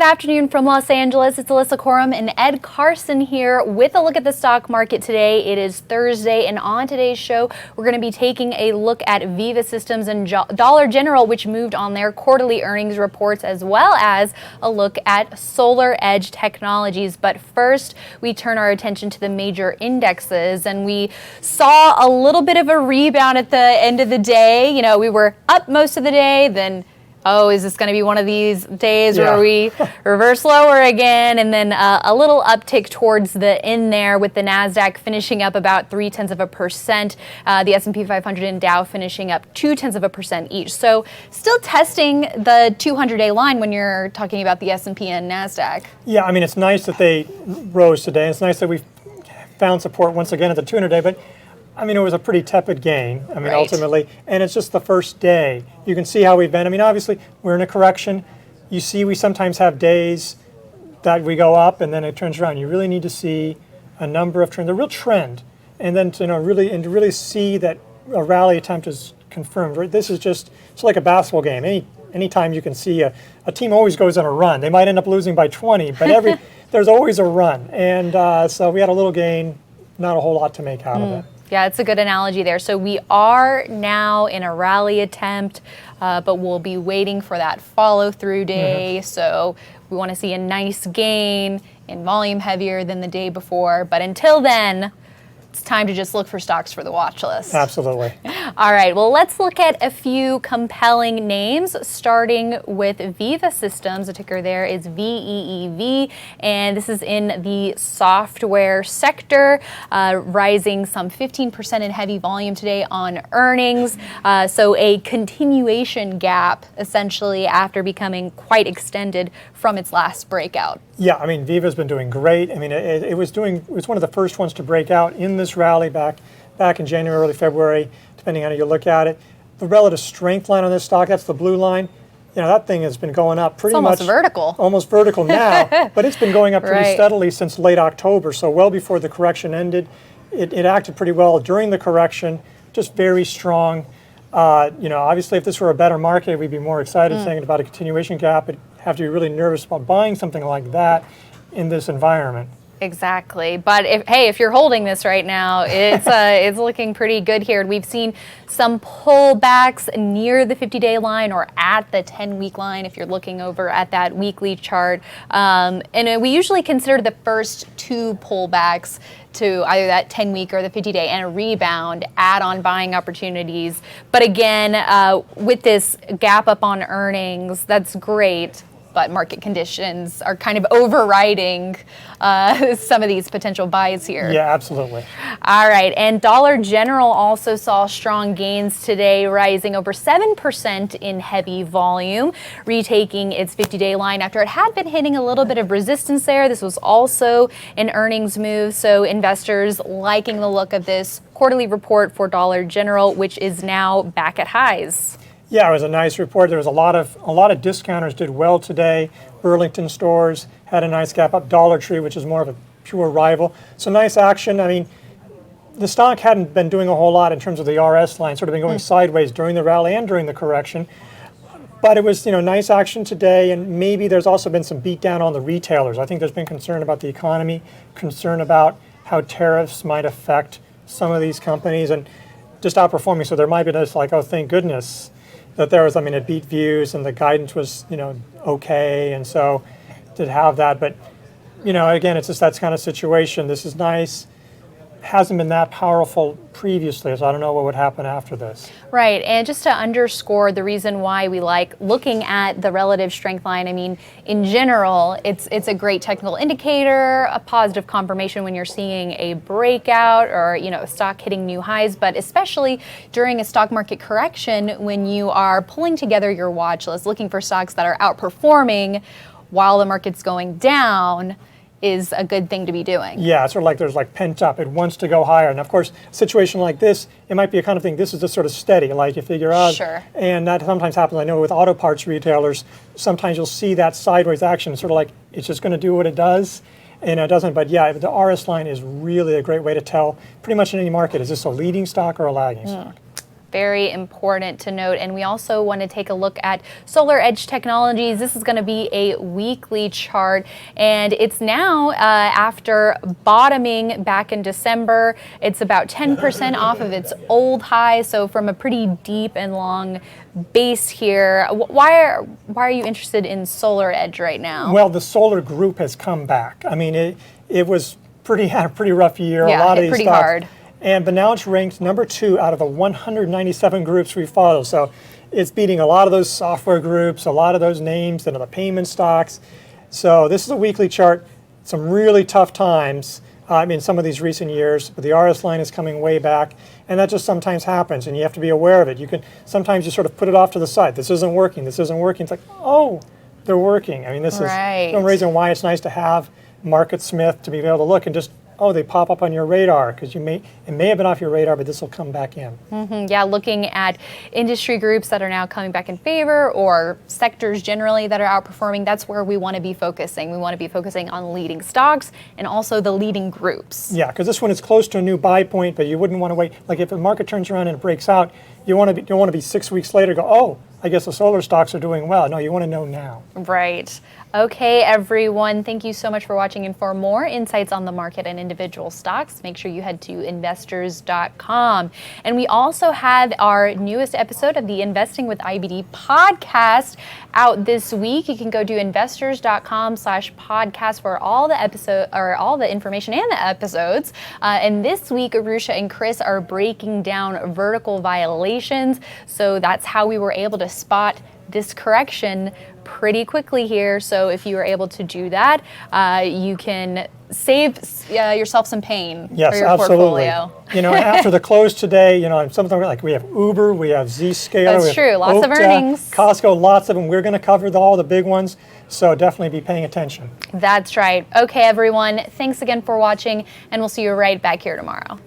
afternoon from Los Angeles. It's Alyssa Corum and Ed Carson here with a look at the stock market today. It is Thursday, and on today's show, we're going to be taking a look at Veeva Systems and Dollar General, which moved on their quarterly earnings reports, as well as a look at SolarEdge Technologies. But first, we turn our attention to the major indexes, and we saw a little bit of a rebound at the end of the day. You know, we were up most of the day, then oh, is this going to be one of these days where we reverse lower again? And then a little uptick towards the end there, with the NASDAQ finishing up about 0.3%, the S&P 500 and Dow finishing up 0.2% each. So still testing the 200-day line when you're talking about the S&P and NASDAQ. Yeah, I mean, it's nice that they rose today. It's nice that we found support once again at the 200-day, but I mean, it was a pretty tepid gain, I mean, ultimately, and it's just the first day. You can see how we've been. I mean, obviously, we're in a correction. You see, we sometimes have days that we go up and then it turns around. You really need to see a number of trends, a real trend, and then to really see that a rally attempt is confirmed. Right? This is just, it's like a basketball game. Anytime you can see a team always goes on a run. They might end up losing by 20, but there's always a run. And so we had a little gain, not a whole lot to make out of it. Yeah, it's a good analogy there. So we are now in a rally attempt, but we'll be waiting for that follow-through day. So we want to see a nice gain in volume heavier than the day before. But until then, it's time to just look for stocks for the watch list. Absolutely. All right, well, let's look at a few compelling names, starting with Veeva Systems. The ticker there is VEEV, and this is in the software sector, rising some 15% in heavy volume today on earnings. So a continuation gap, essentially, after becoming quite extended from its last breakout. Yeah, I mean, Veeva's been doing great. I mean, it was one of the first ones to break out in this rally back in January, early February, depending on how you look at it. The relative strength line on this stock, that's the blue line. You know, that thing has been going up pretty much. It's almost vertical. Almost vertical now, but it's been going up pretty steadily since late October, so well before the correction ended. It acted pretty well during the correction, just very strong. You know, obviously, if this were a better market, we'd be more excited saying about a continuation gap. But have to be really nervous about buying something like that in this environment. Exactly, but if you're holding this right now, it's looking pretty good here. We've seen some pullbacks near the 50-day line or at the 10-week line if you're looking over at that weekly chart. And we usually consider the first two pullbacks to either that 10-week or the 50-day and a rebound add-on buying opportunities. But again, with this gap up on earnings, that's great, but market conditions are kind of overriding some of these potential buys here. Yeah, absolutely. All right, and Dollar General also saw strong gains today, rising over 7% in heavy volume, retaking its 50-day line after it had been hitting a little bit of resistance there. This was also an earnings move, so investors liking the look of this quarterly report for Dollar General, which is now back at highs. Yeah, it was a nice report. There was a lot of discounters did well today. Burlington stores had a nice gap up. Dollar Tree, which is more of a pure rival. So nice action. I mean, the stock hadn't been doing a whole lot in terms of the RS line, sort of been going sideways during the rally and during the correction. But it was, nice action today, and maybe there's also been some beat down on the retailers. I think there's been concern about the economy, concern about how tariffs might affect some of these companies, and just outperforming. So there might be this like, oh, thank goodness that there was, it beat views and the guidance was, okay, and so to have that. But, again, it's just that kind of situation. This is nice. Hasn't been that powerful previously, so I don't know what would happen after this. Right, and just to underscore the reason why we like looking at the relative strength line, in general, it's a great technical indicator, a positive confirmation when you're seeing a breakout or, a stock hitting new highs, but especially during a stock market correction when you are pulling together your watch list, looking for stocks that are outperforming while the market's going down, is a good thing to be doing. Yeah, it's sort of like there's pent up. It wants to go higher. And of course, a situation like this, it might be a kind of thing, this is just sort of steady, like you figure out. Sure. And that sometimes happens, I know with auto parts retailers, sometimes you'll see that sideways action, sort of like it's just going to do what it does. And it doesn't, but yeah, the RS line is really a great way to tell pretty much in any market, is this a leading stock or a lagging stock? Very important to note. And we also want to take a look at SolarEdge Technologies. This is going to be a weekly chart, and it's now after bottoming back in December. It's about 10% off of its old high, so from a pretty deep and long base here. Why are you interested in SolarEdge right now? Well, the solar group has come back. I mean, it was had a pretty rough year. Yeah, a lot of hit these pretty stocks, hard. But now it's ranked number 2 out of the 197 groups we follow. So it's beating a lot of those software groups, a lot of those names, and the payment stocks. So this is a weekly chart. Some really tough times in some of these recent years, but the RS line is coming way back, and that just sometimes happens, and you have to be aware of it. Sometimes you sort of put it off to the side. This isn't working. This isn't working. It's like, oh, they're working. I mean, this is one reason why it's nice to have MarketSmith to be able to look and just, oh, they pop up on your radar, because it may have been off your radar, but this will come back in. Yeah, looking at industry groups that are now coming back in favor, or sectors generally that are outperforming, that's where we want to be focusing. We want to be focusing on leading stocks and also the leading groups. Yeah, because this one is close to a new buy point, but you wouldn't want to wait. Like if the market turns around and it breaks out, you want to be 6 weeks later go, oh, I guess the solar stocks are doing well. No, you want to know now. Right. Okay, everyone, thank you so much for watching. And for more insights on the market and individual stocks, make sure you head to investors.com. And we also have our newest episode of the Investing with IBD podcast out this week. You can go to investors.com/podcast for all the information and the episodes. And this week, Arusha and Chris are breaking down vertical violations. So that's how we were able to spot this correction pretty quickly here. So if you are able to do that, you can save yourself some pain for your portfolio. After the close today, something like we have Uber, we have Zscaler. That's true. Lots of earnings. Costco, lots of them. We're going to cover all the big ones. So definitely be paying attention. That's right. Okay, everyone. Thanks again for watching, and we'll see you right back here tomorrow.